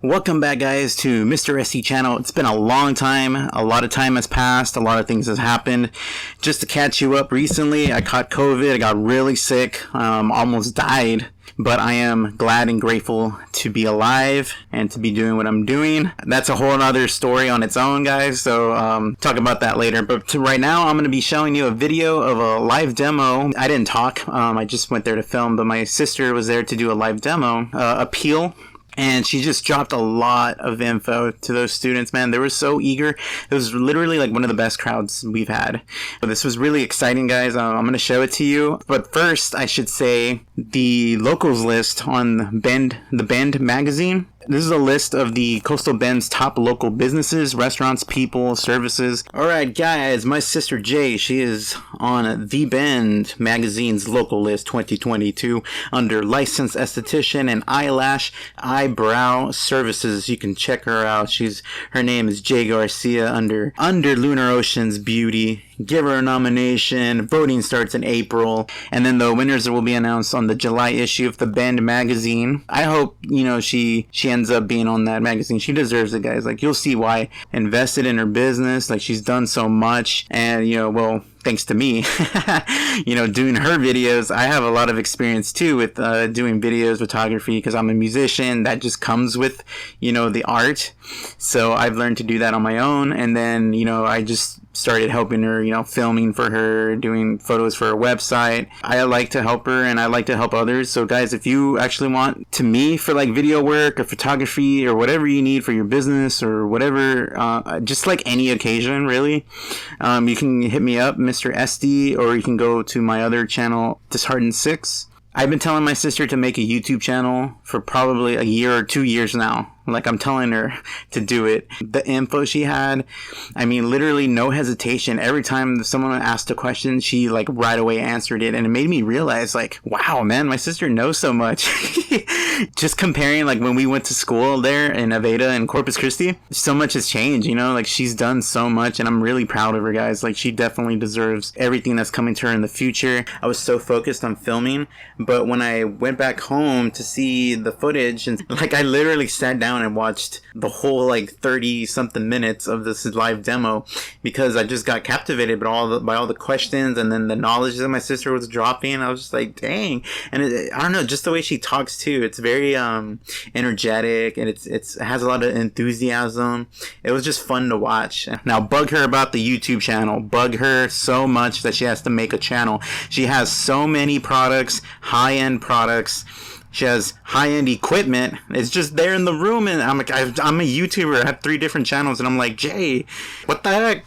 Welcome back, guys, to Mr. SC channel. It's been a long time. A lot of time has passed. A lot of things has happened. Just to catch you up, recently I caught COVID. I got really sick. Almost died. But I am glad and grateful to be alive and to be doing what I'm doing. That's a whole other story on its own, guys. So talk about that later. But right now, I'm going to be showing you a video of a live demo. I didn't talk. I just went there to film. But my sister was there to do a live demo, appeal. And she just dropped a lot of info to those students, man. They were so eager. It was literally like one of the best crowds we've had. But this was really exciting, guys. I'm going to show it to you. But first, I should say the locals list on the Bend magazine. This is a list of the Coastal Bend's top local businesses, restaurants, people, services. Alright, guys, my sister Jay, she is on The Bend magazine's local list 2022 under licensed esthetician and eyebrow services. You can check her out. Her name is Jay Garcia under Lunar Ocean's Beauty. Give her a nomination. Voting starts in April. And then the winners will be announced on the July issue of the Bend magazine. I hope, she ends up being on that magazine. She deserves it, guys. Like, you'll see why. Invested in her business. Like, she's done so much. And, thanks to me, doing her videos. I have a lot of experience too with doing videos, photography, because I'm a musician. That just comes with, the art. So I've learned to do that on my own. And then, I just started helping her, filming for her, doing photos for her website. I like to help her and I like to help others. So guys, if you actually want to me for like video work or photography or whatever you need for your business or whatever, just like any occasion really, you can hit me up, Mr. SD, or you can go to my other channel, Disheartened 6. I've been telling my sister to make a YouTube channel for probably a year or 2 years now. Like, I'm telling her to do it. The info she had, literally no hesitation. Every time someone asked a question, she like right away answered it. And it made me realize, like, wow, man, my sister knows so much. Just comparing, like, when we went to school there in Aveda and Corpus Christi, so much has changed, like, she's done so much. And I'm really proud of her, guys. Like, she definitely deserves everything that's coming to her in the future. I was so focused on filming, but when I went back home to see the footage, and like, I literally sat down and watched the whole like 30 something minutes of this live demo because I just got captivated by all the questions and then the knowledge that my sister was dropping. I was just like, dang. And I don't know, just the way she talks too, it's very energetic, and it has a lot of enthusiasm. It was just fun to watch. Now bug her about the YouTube channel. Bug her so much that she has to make a channel. She has so many products, high-end products. She has high-end equipment. It's just there in the room, and I'm a YouTuber. I have 3 different channels, and I'm like, Jay, what the heck?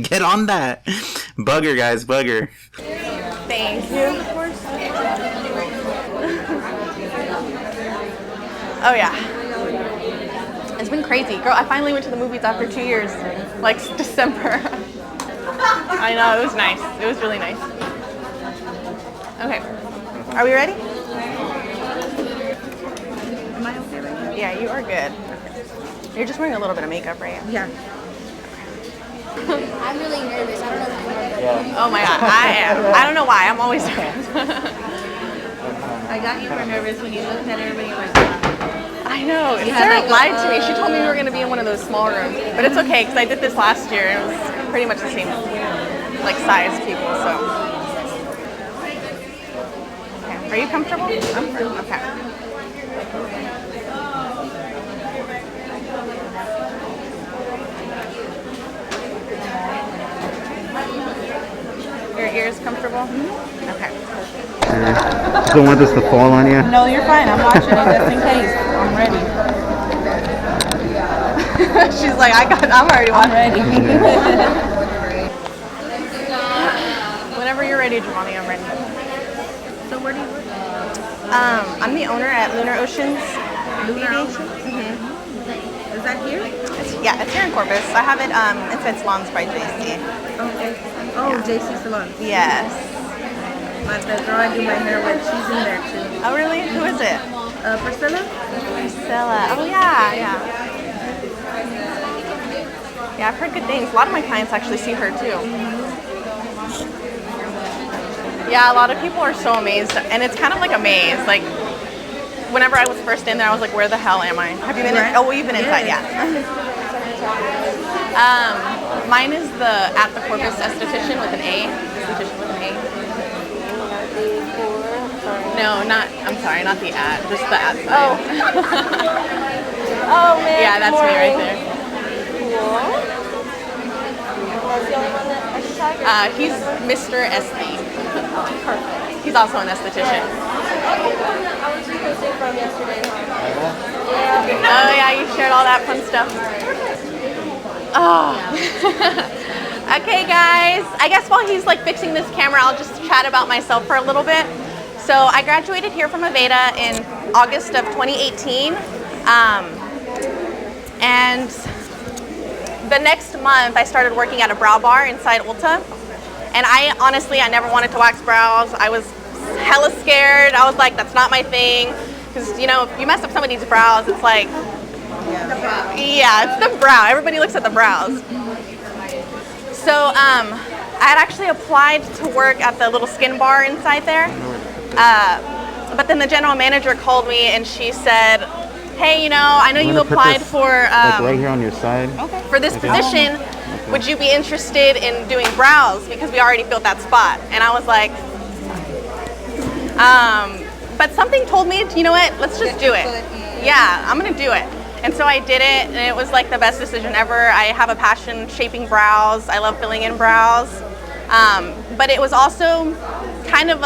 Get on that. Bug her, guys. Bug her. Thank you. Oh, yeah. It's been crazy. Girl, I finally went to the movies after 2 years. Like, December. I know, it was nice. It was really nice. Okay. Are we ready? Am I okay right now? Yeah, you are good. You're just wearing a little bit of makeup, right? Yeah. I'm really nervous. I don't know if I'm nervous. Oh my god, I am. I don't know why. I'm always nervous. I got you for nervous when you looked at everybody and went, I know. You had Sarah like lied to me. She told me we were going to be in one of those small rooms. But it's okay, because I did this last year, and it was pretty much the same like size people, so. Okay. Are you comfortable? I'm comfortable. Okay. Your ears comfortable? Mm-hmm. Okay. You don't want this to fall on you? no, you're fine. I'm watching it just in case. I'm ready. She's like, I'm already watching. I'm ready. Whenever you're ready, Giovanni, I'm ready. So where do you work? I'm the owner at Lunar Oceans. Lunar Oceans? Mm-hmm. Is that here? It's here in Corpus. I have it inside Salons by JC. Okay. Oh, yeah. JC Salon. Yes. The girl I do my hair with, she's in there too. Oh, really? Who is it? Priscilla? Priscilla. Oh, yeah. Yeah, I've heard good things. A lot of my clients actually see her too. Yeah, a lot of people are so amazed, and it's kind of like a maze. Like, whenever I was first in there, I was like, where the hell am I? Have you been in? Oh, well, you've been inside, yeah. Mine is the at the Corpus esthetician with an A. Esthetician with an A. No, I'm sorry, not the at, just the at sign. Oh. Oh man. Yeah, that's me right there. Cool. That's the only one that I should tag? He's Mr. Esty. Perfect. He's also an esthetician. I was reposting from yesterday. Yeah. Oh yeah, you shared all that fun stuff. Oh. Okay guys, I guess while he's like fixing this camera, I'll just chat about myself for a little bit. So I graduated here from Aveda in August of 2018. And the next month I started working at a brow bar inside Ulta. And I never wanted to wax brows. I was hella scared. I was like, that's not my thing. Because, you know, if you mess up somebody's brows, it's like, yeah, it's the brow. Everybody looks at the brows. So I had actually applied to work at the little skin bar inside there. But then the general manager called me and she said, hey, you know, I know you applied for like right here on your side. Okay. For this position. Okay. Would you be interested in doing brows? Because we already filled that spot. And I was like, but something told me, you know what, let's just do it. Yeah, I'm gonna do it. And so I did it, and it was like the best decision ever. I have a passion shaping brows. I love filling in brows. But it was also kind of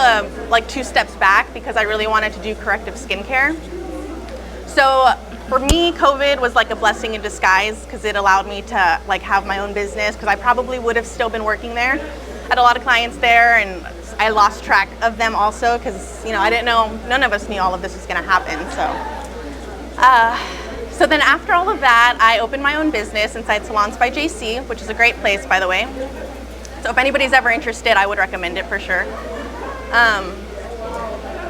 like 2 steps back because I really wanted to do corrective skincare. So for me, COVID was like a blessing in disguise because it allowed me to like have my own business, because I probably would have still been working there. I had a lot of clients there and I lost track of them also because, you know, I didn't know, none of us knew all of this was gonna happen. So then after all of that, I opened my own business inside Salons by JC, which is a great place, by the way. So if anybody's ever interested, I would recommend it for sure.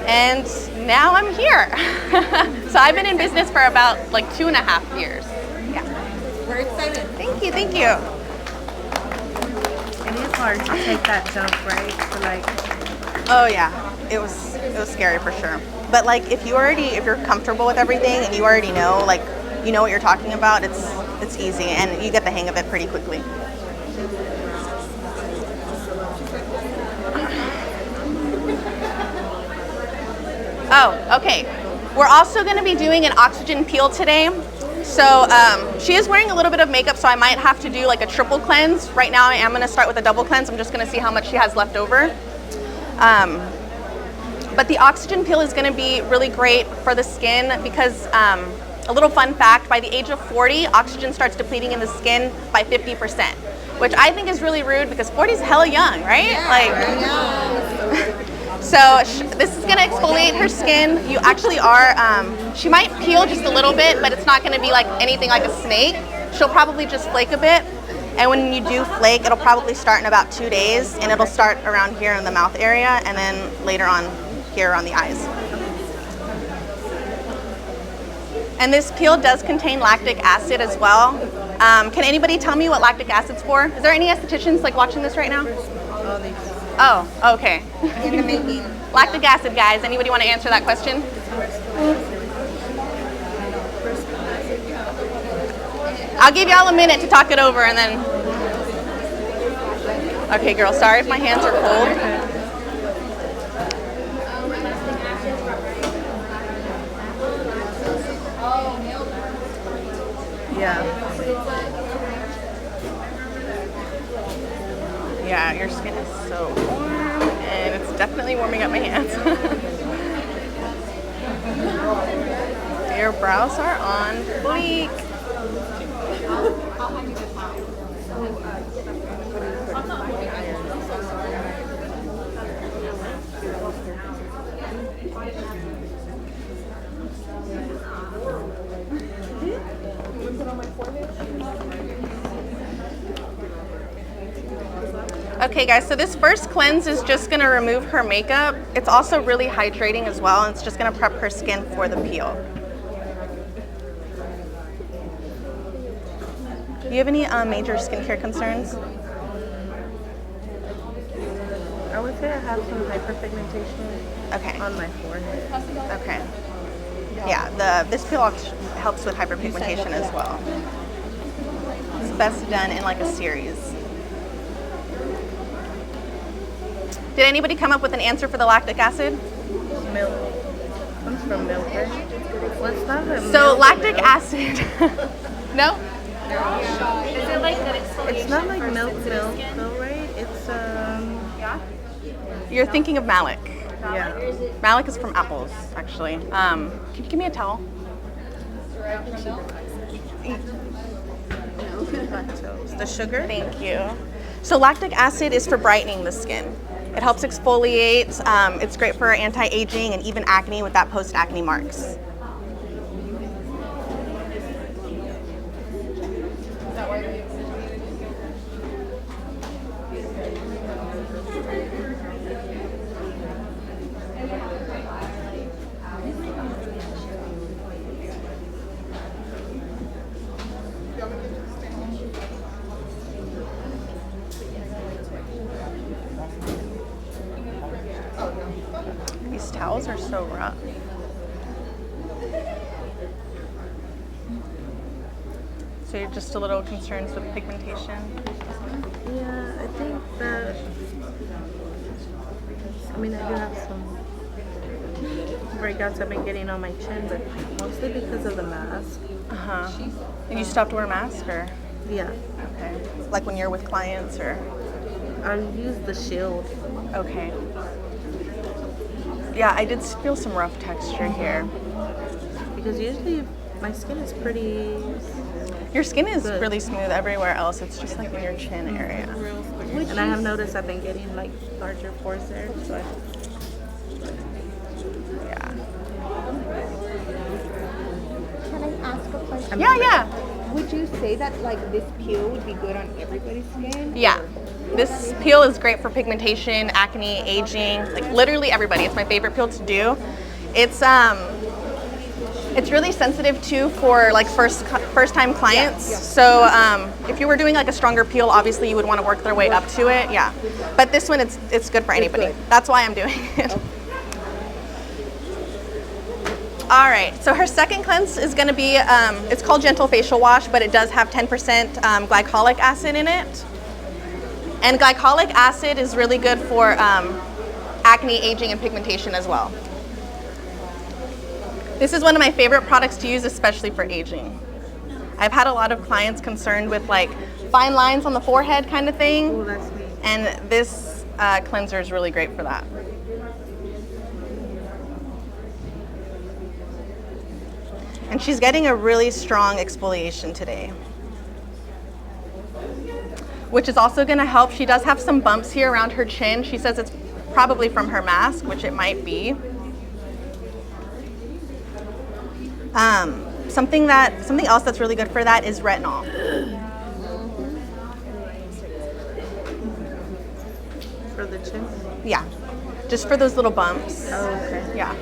And now I'm here. So I've been in business for about like 2.5 years. Yeah. We're excited. Thank you, thank you. It is hard to take that jump, right? To like. Oh yeah, it was scary for sure. But like if you're comfortable with everything and you already know, like you know what you're talking about, it's easy and you get the hang of it pretty quickly. Oh, okay. We're also going to be doing an oxygen peel today. So she is wearing a little bit of makeup, so I might have to do like a triple cleanse. Right now I am going to start with a double cleanse. I'm just going to see how much she has left over. But the oxygen peel is going to be really great for the skin because a little fun fact, by the age of 40, oxygen starts depleting in the skin by 50%, which I think is really rude because 40 is hella young, right? Yeah, like. So this is gonna exfoliate her skin. You actually are, she might peel just a little bit, but it's not gonna be like anything like a snake. She'll probably just flake a bit. And when you do flake, it'll probably start in about 2 days, and it'll start around here in the mouth area, and then later on here on the eyes. And this peel does contain lactic acid as well. Can anybody tell me what lactic acid's for? Is there any estheticians like watching this right now? Oh, okay. In the making. Lactic acid, guys. Anybody want to answer that question? I'll give y'all a minute to talk it over and then. Okay, girl, sorry if my hands are cold. Yeah. Yeah, your skin is so warm, and it's definitely warming up my hands. Your brows are on fleek. Okay guys, so this first cleanse is just gonna remove her makeup. It's also really hydrating as well, and it's just gonna prep her skin for the peel. Do you have any major skincare concerns? I would say I have some hyperpigmentation Okay. on my forehead. Okay. Yeah, this peel helps with hyperpigmentation as well. It's best done in like a series. Did anybody come up with an answer for the lactic acid? Milk. Comes from milk, right? What's that? So lactic acid. No? Is it like that It's not like milk, though, right? It's You're thinking of malic. yeah. Malic is from apples, actually. Can you give me a towel? Lactose. The sugar. Thank you. So lactic acid is for brightening the skin. It helps exfoliate. It's great for anti-aging and even acne with that post-acne marks. These towels are so rough. So you're just a little concerned with pigmentation? Yeah, I think that. I mean, I do have some breakouts I've been getting on my chin, but mostly because of the mask. And you stopped to wear a mask, or? Yeah, Okay. Like when you're with clients, or? I use the shield. Okay. Yeah, I did feel some rough texture here. Because usually my skin is pretty. Your skin is Good. really smooth everywhere else. It's just like in your chin area. And I have noticed I've been getting like larger pores there, so Yeah. Can I ask a question? Yeah. Would you say that like this peel would be good on everybody's skin? Yeah. This peel is great for pigmentation, acne, aging, like literally everybody. It's my favorite peel to do. It's really sensitive too for like first time clients. Yeah. So if you were doing like a stronger peel, obviously you would want to work their way up to it. Yeah. But this one, it's good for anybody. good. That's why I'm doing it. All right, so her second cleanse is going to be, it's called Gentle Facial Wash, but it does have 10% glycolic acid in it. And glycolic acid is really good for acne, aging, and pigmentation as well. This is one of my favorite products to use, especially for aging. I've had a lot of clients concerned with like fine lines on the forehead kind of thing. oh, that's me. And this cleanser is really great for that. And she's getting a really strong exfoliation today, which is also going to help. She does have some bumps here around her chin. She says it's probably from her mask, which it might be. Something else that's really good for that is retinol. For the chin? Yeah, just for those little bumps. Oh, okay. Yeah.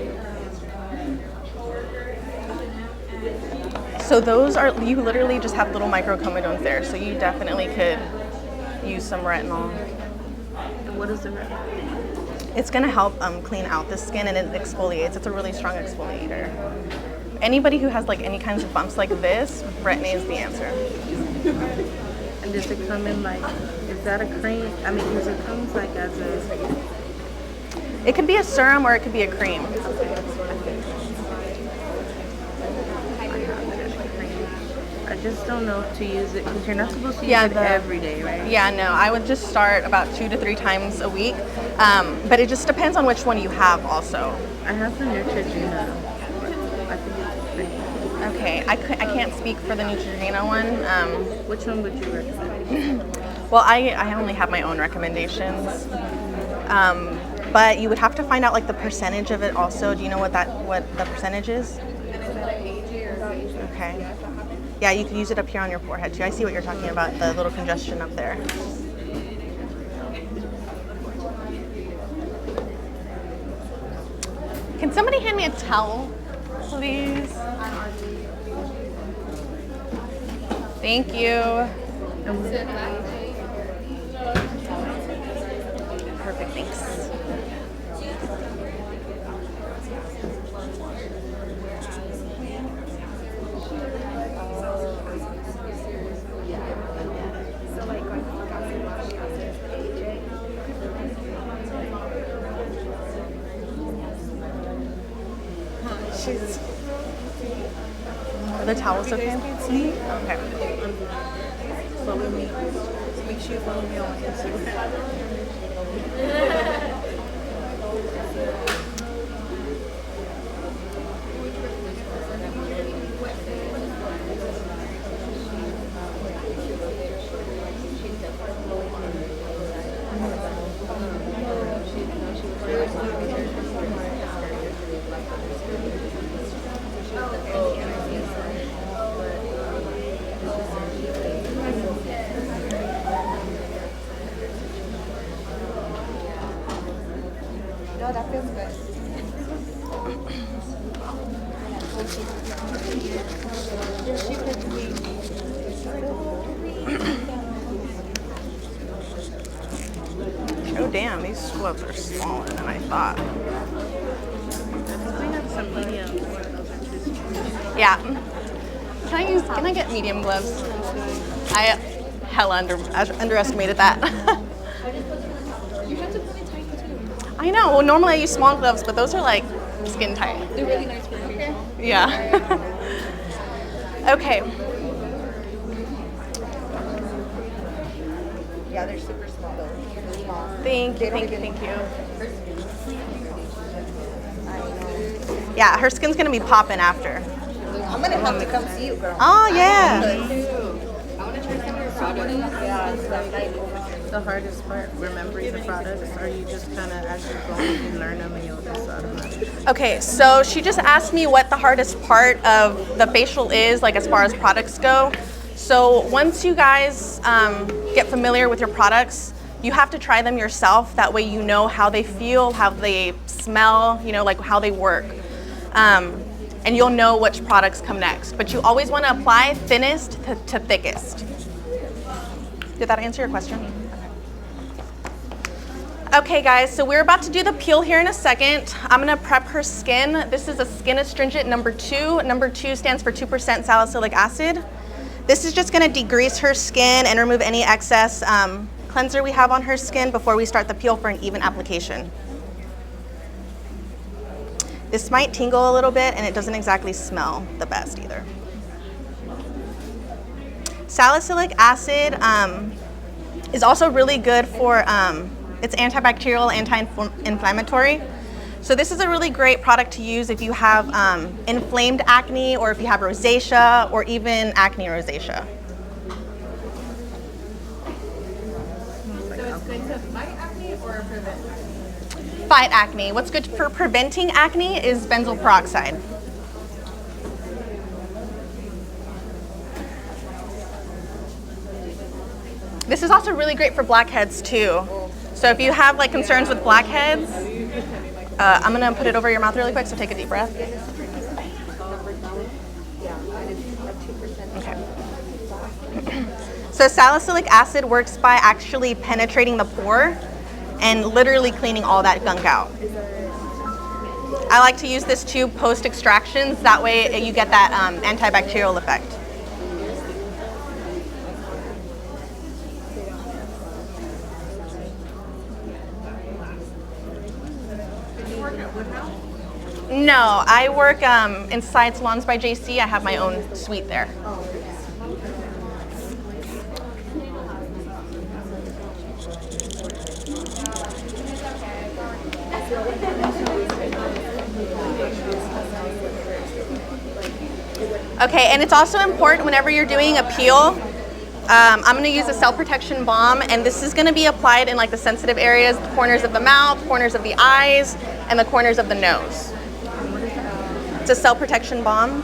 So those are, you literally just have little microcomedones there, so you definitely could use some retinol. And what is the retinol? It's gonna help clean out the skin, and it exfoliates. It's a really strong exfoliator. Anybody who has like any kinds of bumps like this, Retin-A is the answer. And does it come in like, is that a cream? I mean, because it comes like as a. It could be a serum or it could be a cream. I just don't know if to use it because you're not supposed to use Yeah, it every day, right? Yeah, no, I would just start about 2 to 3 times a week. But it just depends on which one you have also. I have the Neutrogena. I think it's great. Okay, I can't speak for the Neutrogena one. Which one would you recommend? Well, I only have my own recommendations. But you would have to find out like the percentage of it also. Do you know what the percentage is? Okay. Yeah, you could use it up here on your forehead too. I see what you're talking about, the little congestion up there. Can somebody hand me a towel, please? Thank you. Perfect, thanks. Are the towels okay? Okay. Follow me. Make sure you follow me on Instagram. No, that feels good. Oh damn, these gloves are smaller than I thought. We have some medium. Yeah. Can I get medium gloves? I hella underestimated that. I know. Well, normally I use small gloves, but those are like skin tight. They're really nice for you. Yeah. Okay. Yeah, they're super small though. Really small. Thank you. Yeah, her skin's gonna be popping after. I'm gonna have to come see you, girl. Oh yeah. I want to try some of your products. Yeah, it's like The hardest part, remembering the products, or you just kind of as you're going, you learn them and you'll just automatically. Okay, so she just asked me what the hardest part of the facial is, like as far as products go. So once you guys get familiar with your products, you have to try them yourself. That way you know how they feel, how they smell, you know, like how they work. And you'll know which products come next. But you always want to apply thinnest to thickest. Did that answer your question? Okay guys, so we're about to do the peel here in a second. I'm gonna prep her skin. This is a skin astringent number 2. Number 2 stands for 2% salicylic acid. This is just gonna degrease her skin and remove any excess cleanser we have on her skin before we start the peel for an even application. This might tingle a little bit and it doesn't exactly smell the best either. Salicylic acid is also really good for it's antibacterial, anti-inflammatory. So this is a really great product to use if you have inflamed acne or if you have rosacea or even acne rosacea. So it's good to fight acne or prevent acne? Fight acne. What's good for preventing acne is benzoyl peroxide. This is also really great for blackheads too. So if you have like concerns with blackheads, I'm gonna put it over your mouth really quick, so take a deep breath. Okay. So salicylic acid works by actually penetrating the pore and literally cleaning all that gunk out. I like to use this too post extractions, that way you get that antibacterial effect. No, I work inside Salons by JC. I have my own suite there. Okay, and it's also important whenever you're doing a peel, I'm going to use a cell protection balm, and this is going to be applied in like the sensitive areas, the corners of the mouth, corners of the eyes, and the corners of the nose. It's a cell protection balm.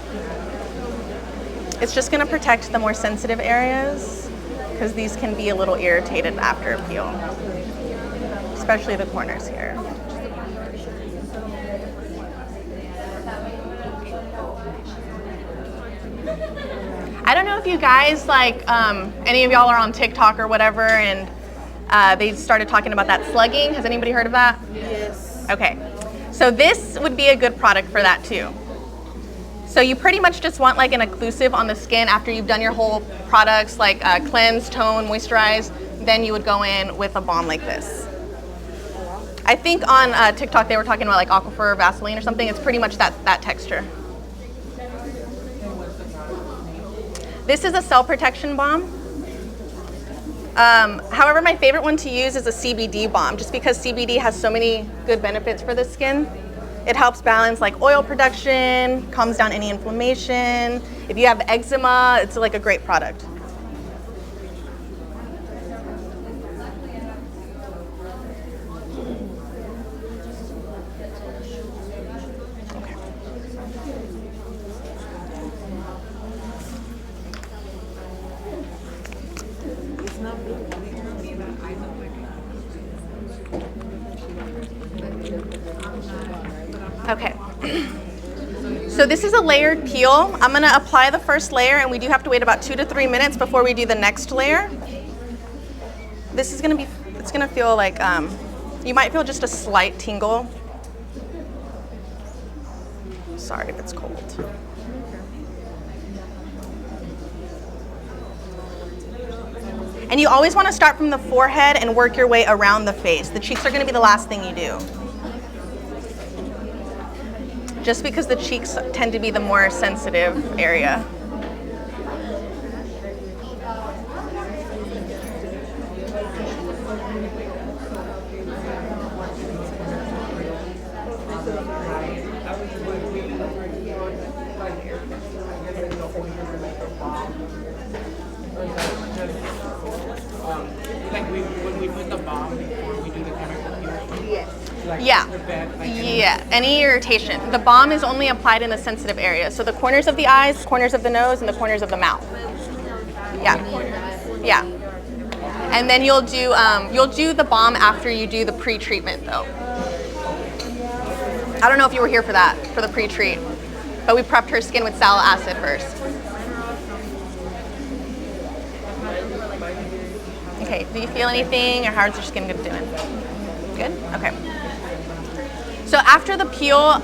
It's just going to protect the more sensitive areas because these can be a little irritated after a peel, especially the corners here. I don't know if you guys, like, any of y'all are on TikTok or whatever, and they started talking about that slugging. Has anybody heard of that? Yes. Okay. So this would be a good product for that too. So you pretty much just want like an occlusive on the skin after you've done your whole products, like cleanse, tone, moisturize. Then you would go in with a balm like this. I think on TikTok they were talking about like Aquifer Vaseline or something. It's pretty much that texture. This is a cell protection balm. However, my favorite one to use is a CBD balm, just because CBD has so many good benefits for the skin. It helps balance like oil production, calms down any inflammation. If you have eczema, it's like a great product. Okay, so this is a layered peel. I'm gonna apply the first layer, and we do have to wait about 2 to 3 minutes before we do the next layer. This is it's gonna feel like, you might feel just a slight tingle. Sorry if it's cold. And you always wanna start from the forehead and work your way around the face. The cheeks are gonna be the last thing you do. Just because the cheeks tend to be the more sensitive area. When we put the balm before we do the chemical peel? Yes. Yeah, any irritation. The balm is only applied in the sensitive areas. So the corners of the eyes, corners of the nose, and the corners of the mouth. Yeah. Yeah. And then you'll do the balm after you do the pre-treatment though. I don't know if you were here for that, for the pre-treat, but we prepped her skin with salicylic acid first. Okay, do you feel anything, or how's your skin doing? Good? Okay. So after the peel,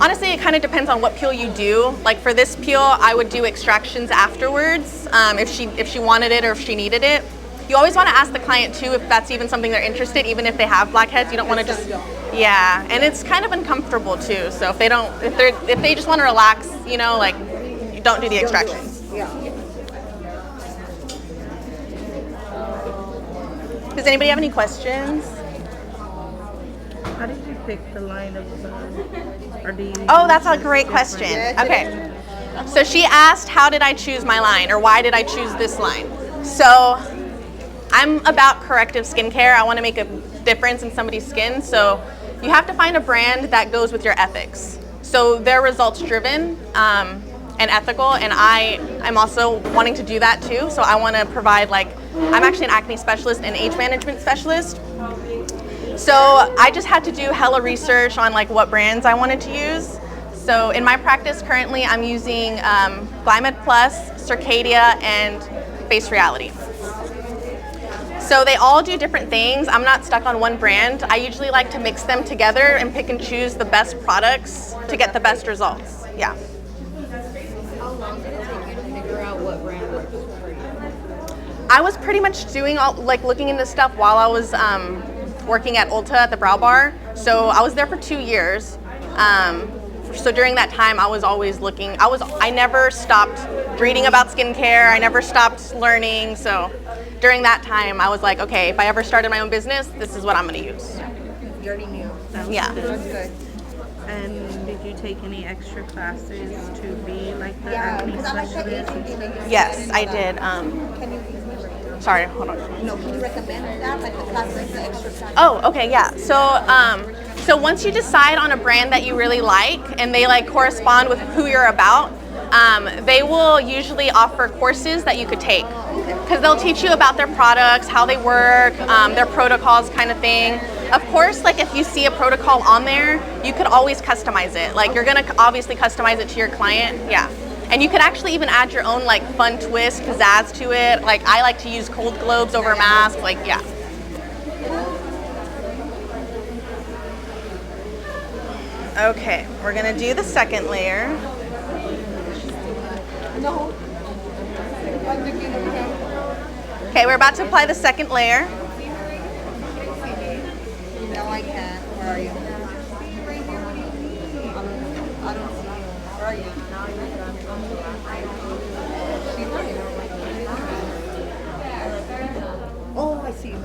honestly, it kind of depends on what peel you do. Like for this peel, I would do extractions afterwards if she wanted it or if she needed it. You always want to ask the client too if that's even something they're interested, even if they have blackheads. You don't want to just, yeah. And it's kind of uncomfortable too. So if they just want to relax, you know, like, you don't do the extractions. Yeah. Does anybody have any questions? How did you pick the line of or do you? Oh, that's a great question. Okay. So she asked, how did I choose my line, or why did I choose this line? So I'm about corrective skincare. I want to make a difference in somebody's skin. So you have to find a brand that goes with your ethics. So they're results driven and ethical, and I'm also wanting to do that too. So I want to provide, like, I'm actually an acne specialist and age management specialist. So I just had to do hella research on like what brands I wanted to use. So in my practice currently, I'm using Glymed Plus, Circadia, and Face Reality. So they all do different things. I'm not stuck on one brand. I usually like to mix them together and pick and choose the best products to get the best results. Yeah. How long did it take you to figure out what brand works for you? I was pretty much doing looking into stuff while I was working at Ulta at the Brow Bar. So I was there for 2 years. So during that time, I was always looking. I never stopped reading about skincare. I never stopped learning. So during that time, I was like, okay, if I ever started my own business, this is what I'm going to use. You already knew. Yeah. That's good. And did you take any extra classes to be like the acne specialist? Yes, I did. Can you Sorry, hold on. can you recommend that, like the classes, the extra classes? Oh, okay, yeah. So once you decide on a brand that you really like and they like correspond with who you're about, they will usually offer courses that you could take, because they'll teach you about their products, how they work, their protocols, kind of thing. Of course, like if you see a protocol on there, you could always customize it. Like you're gonna obviously customize it to your client, yeah. And you could actually even add your own like fun twist, pizzazz to it. Like I like to use cold globes over masks, like yeah. Okay, we're gonna do the second layer. Okay, we're about to apply the second layer. I can't. Where are you? I don't see you. Where are you? Oh, I see you.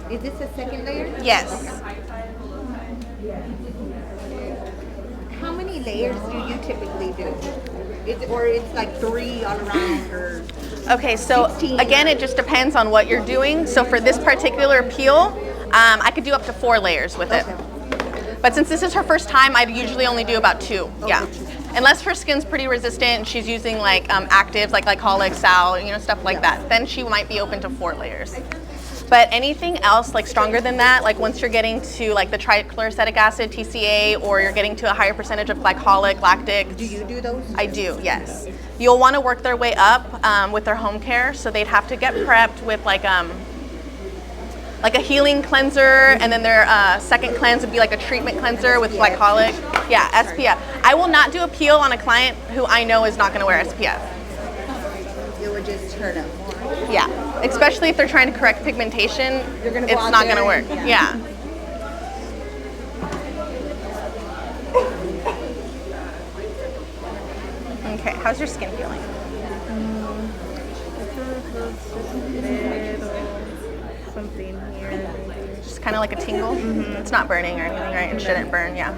Is this a second layer? Yes. How many layers do you typically do? Or it's like 3 all around, or Okay, so 16. again, it just depends on what you're doing. So for this particular peel, I could do up to 4 layers with it. But since this is her first time, I'd usually only do about 2. Yeah. Unless her skin's pretty resistant and she's using like actives like glycolic, sal, stuff like that, then she might be open to 4 layers. But anything else like stronger than that, like once you're getting to like the trichloroacetic acid, TCA, or you're getting to a higher percentage of glycolic, lactic. do you do those? I do, yes. You'll want to work their way up with their home care, so they'd have to get prepped with like a healing cleanser, and then their second cleanse would be like a treatment cleanser with glycolic. Yeah, SPF. I will not do a peel on a client who I know is not going to wear SPF. It would just hurt them more. Yeah, especially if they're trying to correct pigmentation, You're gonna go it's out not there going to work. and- Yeah. Okay, how's your skin feeling? Something here. Just kind of like a tingle? It's not burning or anything, right? It shouldn't burn, yeah.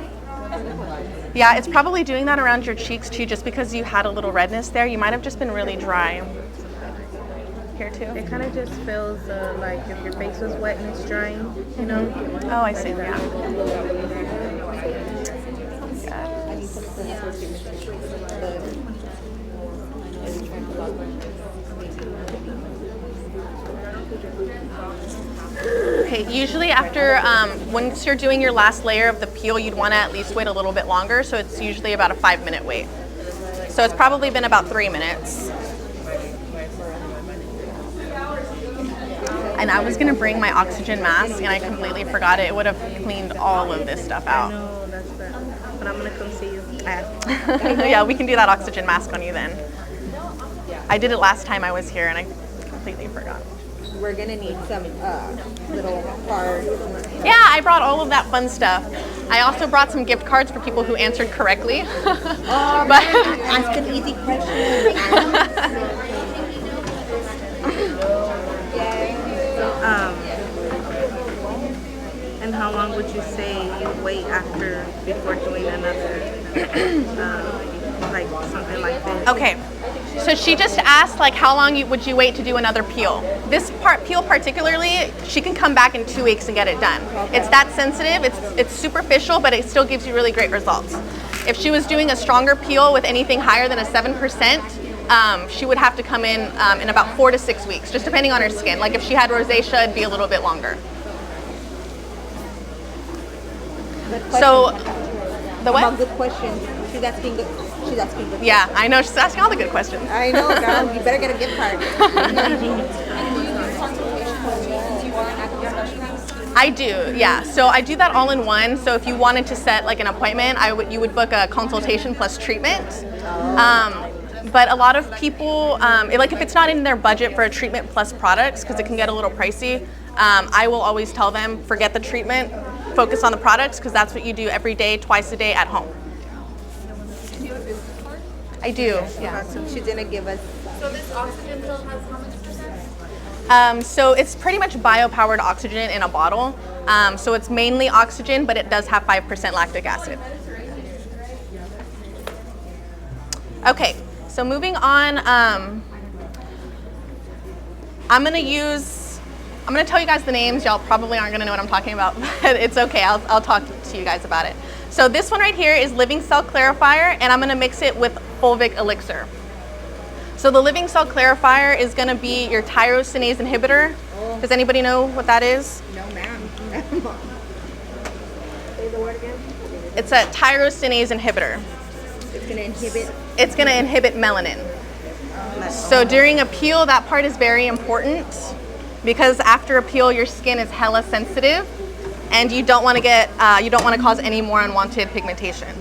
Yeah, it's probably doing that around your cheeks too, just because you had a little redness there. You might have just been really dry. Here too? It kind of just feels like if your face was wet and it's drying, Oh, I see, yeah. Okay, usually after, once you're doing your last layer of the peel, you'd want to at least wait a little bit longer, so it's usually about a 5-minute wait. So it's probably been about 3 minutes. And I was going to bring my oxygen mask, and I completely forgot it. It would have cleaned all of this stuff out. no, that's that. But I'm gonna come see you. Yeah, we can do that oxygen mask on you then. I did it last time I was here, and I completely forgot. We're gonna need some little cards. Yeah, I brought all of that fun stuff. I also brought some gift cards for people who answered correctly. But Ask an easy question. And how long would you say you wait before doing another, like something like this? okay, so she just asked like how long would you wait to do another peel. This peel particularly, she can come back in 2 weeks and get it done. It's that sensitive, it's superficial, but it still gives you really great results. If she was doing a stronger peel with anything higher than a 7%, she would have to come in about 4 to 6 weeks, just depending on her skin. Like if she had rosacea, it'd be a little bit longer. So, the what? Good questions. She's asking good. Yeah, I know, she's asking all the good questions. I know, girl. You better get a gift card. I do, yeah. So I do that all in one. So if you wanted to set like an appointment, you would book a consultation plus treatment. But a lot of people, like if it's not in their budget for a treatment plus products, because it can get a little pricey, I will always tell them, forget the treatment, focus on the products, because that's what you do every day, twice a day at home. I do, yeah. So she's gonna give us. So this oxygen pill has how much percent? So it's pretty much bio-powered oxygen in a bottle. So it's mainly oxygen, but it does have 5% lactic acid. Okay, so moving on, I'm gonna tell you guys the names. Y'all probably aren't gonna know what I'm talking about, but it's okay, I'll talk to you guys about it. So this one right here is Living Cell Clarifier, and I'm gonna mix it with Fulvic Elixir. So the Living Cell Clarifier is gonna be your tyrosinase inhibitor. Does anybody know what that is? No, ma'am. Say the word again. It's a tyrosinase inhibitor. It's gonna inhibit. It's gonna inhibit melanin. So during a peel, that part is very important because after a peel, your skin is hella sensitive. and you don't want to cause any more unwanted pigmentation.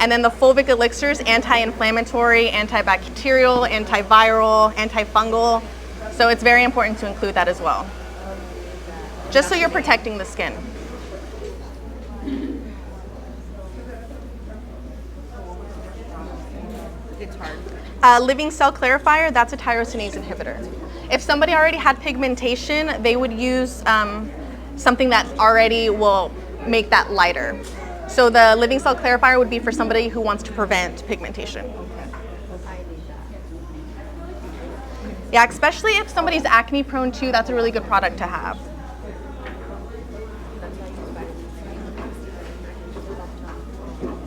And then the fulvic elixirs, anti-inflammatory, antibacterial, antiviral, antifungal. So it's very important to include that as well. Just so you're protecting the skin. It's hard. Living cell clarifier, that's a tyrosinase inhibitor. If somebody already had pigmentation, they would use something that already will make that lighter. So the living cell clarifier would be for somebody who wants to prevent pigmentation. Yeah, especially if somebody's acne prone too, that's a really good product to have.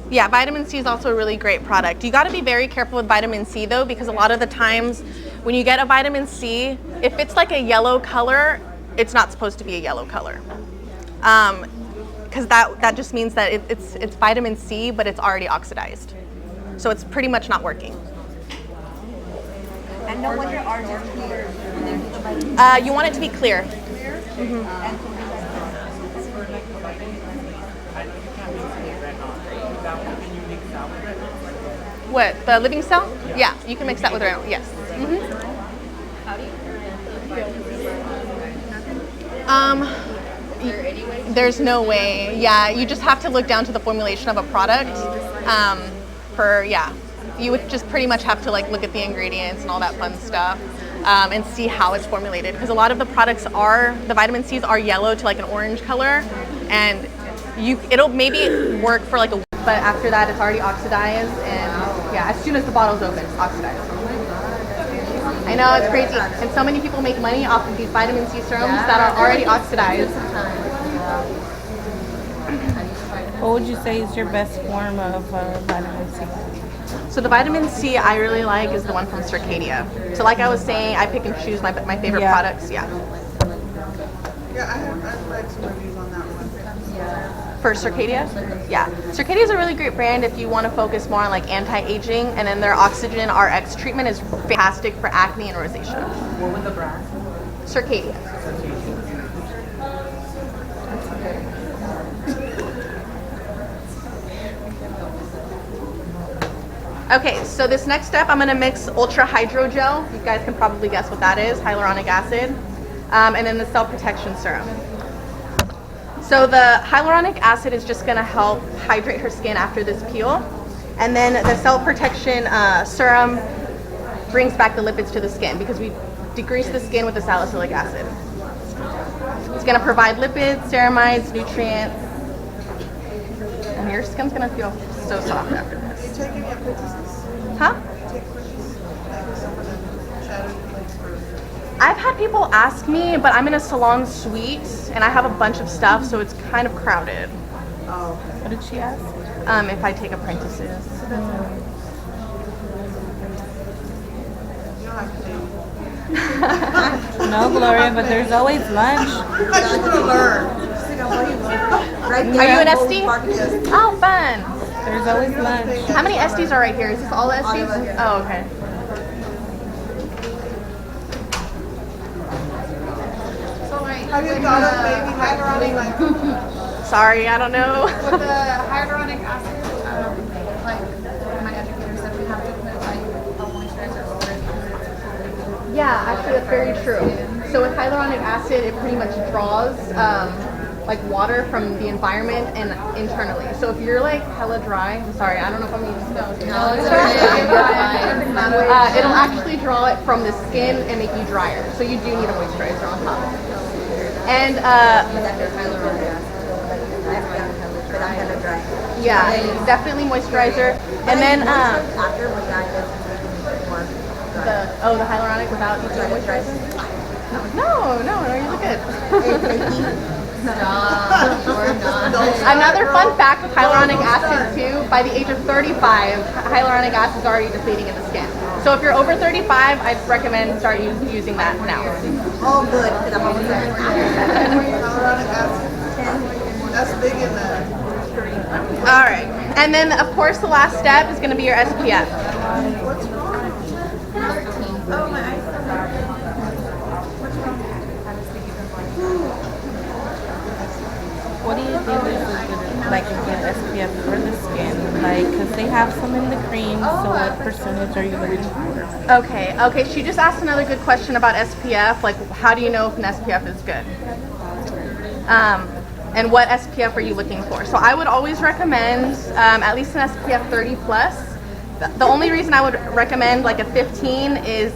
Yeah, vitamin C is also a really great product. You got to be very careful with vitamin C though, because a lot of the times when you get a vitamin C, if it's like a yellow color, it's not supposed to be a yellow color. Because that just means that it's vitamin C, but it's already oxidized. So it's pretty much not working. And no wonder ours is clear. You want it to be clear. You can't mix it with retinol. That one, can you mix that with retinol? What, the living cell? Yeah, you can mix that with retinol, yes. There's no way. Yeah, you just have to look down to the formulation of a product. You would just pretty much have to like look at the ingredients and all that fun stuff and see how it's formulated. Because a lot of the products the vitamin C's are yellow to like an orange color, and it'll maybe work for like a week, but after that it's already oxidized, and yeah, as soon as the bottle's open, it's oxidized. I know, it's crazy. And so many people make money off of these vitamin C serums that are already oxidized. What would you say is your best form of vitamin C? So the vitamin C I really like is the one from Circadia. So like I was saying, I pick and choose my favorite products. Yeah. Yeah, I've read some reviews on that one. For Circadia? Yeah. Circadia is a really great brand if you want to focus more on like anti-aging, and then their Oxygen RX treatment is fantastic for acne and rosacea. What was the brand? Circadia. Okay, so this next step, I'm gonna mix Ultra Hydro Gel. You guys can probably guess what that is, hyaluronic acid, and then the Cell Protection Serum. So the hyaluronic acid is just gonna help hydrate her skin after this peel. And then the Cell Protection Serum brings back the lipids to the skin because we degrease the skin with the salicylic acid. It's gonna provide lipids, ceramides, nutrients, and your skin's gonna feel so soft after this. Do you take any apprentices? Huh? Take apprentices? Like some of the shadow flakes for... I've had people ask me, but I'm in a salon suite and I have a bunch of stuff, so it's kind of crowded. Oh, okay. What did she ask? If I take apprentices. You don't have to take. No, Gloria, but there's always lunch. I just want to learn. Right Are you an Yes. SD? Oh, fun. There's always lunch. How many SDs are right here? Is this all the SDs? Oh, okay. Have you thought of maybe hyaluronic like... Sorry, I don't know. With the hyaluronic acid, like my educator said, we have to put like a moisturizer over it. Yeah, actually that's very true. So with hyaluronic acid, it pretty much draws like water from the environment and internally. So if you're like hella dry, I'm sorry, I don't know if I'm going to use those. It'll actually draw it from the skin and make you drier. So you do need a moisturizer on top. And yeah, definitely moisturizer. And then the hyaluronic without using moisturizer? No, you look good. Another fun fact with hyaluronic acid too, by the age of 35, hyaluronic acid is already depleting in the skin. So if you're over 35, I'd recommend start using that now. Oh, good, because I'm almost there. Hyaluronic acid. That's big in the... All right, and then of course the last step is going to be your SPF. What's wrong? 13. Oh, my eyes. What's wrong? What like a good SPF for the skin? Like, because they have some in the cream, so what percentage are you looking for? Okay, she just asked another good question about SPF, like how do you know if an SPF is good? And what SPF are you looking for? So I would always recommend at least an SPF 30 plus. The only reason I would recommend like a 15 is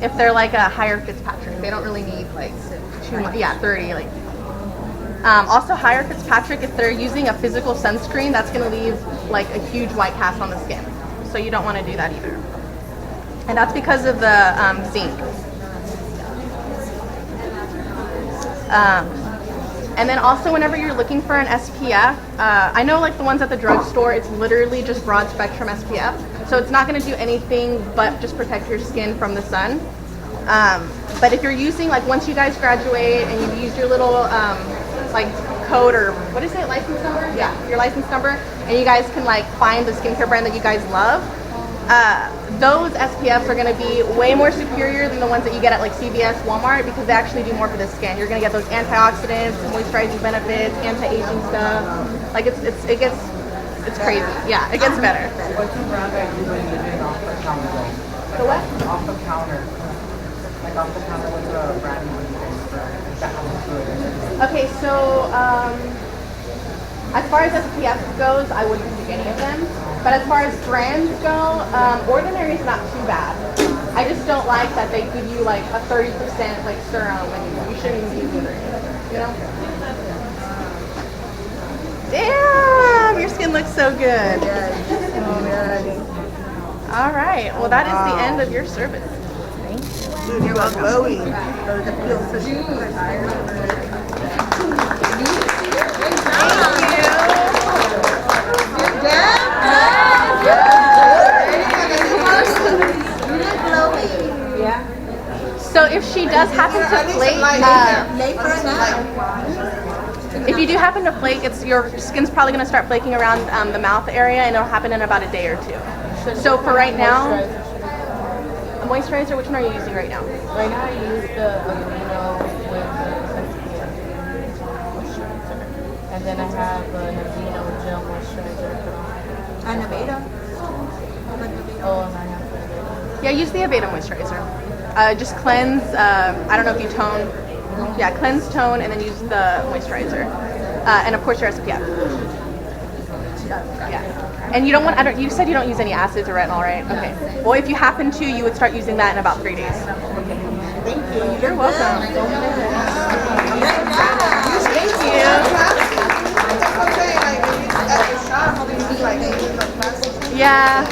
if they're like a higher Fitzpatrick. They don't really need like too much, 30 like. Also higher Fitzpatrick, if they're using a physical sunscreen, that's gonna leave like a huge white cast on the skin. So you don't wanna do that either. And that's because of the zinc. And then also whenever you're looking for an SPF, I know like the ones at the drugstore, it's literally just broad spectrum SPF. So it's not gonna do anything but just protect your skin from the sun. But if you're using, like once you guys graduate and you use your little like code or what is it, license number? Yeah, your license number, and you guys can like find the skincare brand that you guys love. Those SPFs are going to be way more superior than the ones that you get at like CVS, Walmart, because they actually do more for the skin. You're going to get those antioxidants, moisturizing benefits, anti-aging stuff. Like it gets crazy. Yeah, it gets better. What's the brand that you been using off the counter? The what? Off the counter. Like off the counter, what's the brand you been using for that looks good? Okay, so as far as SPF goes, I wouldn't pick any of them. But as far as brands go, Ordinary is not too bad. I just don't like that they give you like a 30% like serum and you shouldn't even use it, you know? Damn, your skin looks so good. All right, well that is the end of your service. Dude, you are glowing. So if she does happen to flake, if you do happen to flake, your skin's probably going to start flaking around the mouth area, and it'll happen in about a day or two. So for right now, a moisturizer, which one are you using right now? Right now I use the Aveda with the SPF moisturizer. And then I have an Aveda gel moisturizer. And Aveda. Oh, and I have the Yeah, use the Aveda moisturizer. Just cleanse, I don't know if you tone. Yeah, cleanse, tone, and then use the moisturizer. And of course your SPF. Yeah. And you don't want, you said you don't use any acids or retinol, right? Okay. Well, if you happen to, you would start using that in about 3 days. Thank you. You're welcome. Thank you. Yeah.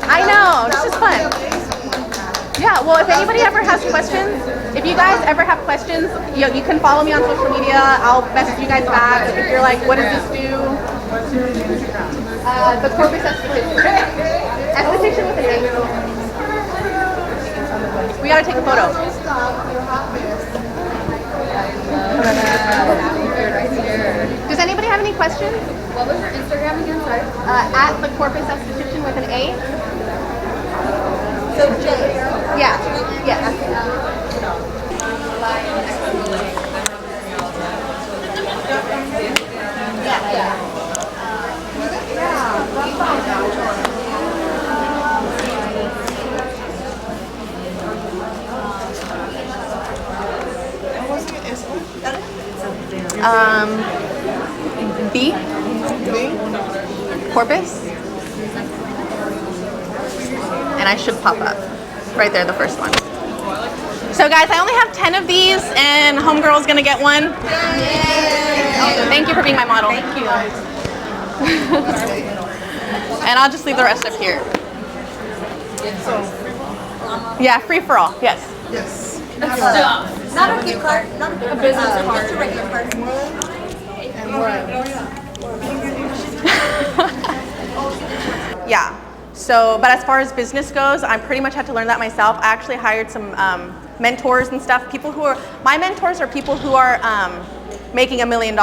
I know. This is fun. Yeah, well, if anybody ever has questions, if you guys ever have questions, you can follow me on social media. I'll message you guys back. If you're like, what does this do? The Corpus esthetician. Esthetician with an A. We gotta take a photo. Does anybody have any questions? What was your Instagram again? Sorry. At the Corpus esthetician with an A. So J. Yeah. Yes. B. Corpus. And I should pop up. Right there, the first one. So guys, I only have 10 of these and Homegirl's gonna get one. Yay! Thank you for being my model. Thank you. And I'll just leave the rest up here. Yeah, free for all, yes. Yes. Not a gift card, not a business card. Just a regular card. Yeah. So, but as far as business goes, I pretty much had to learn that myself. I actually hired some mentors and stuff. My mentors are people who are making $1 million.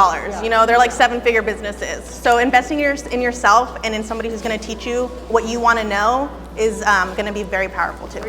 You know, they're like 7-figure businesses. So investing in yourself and in somebody who's going to teach you what you want to know is going to be very powerful too.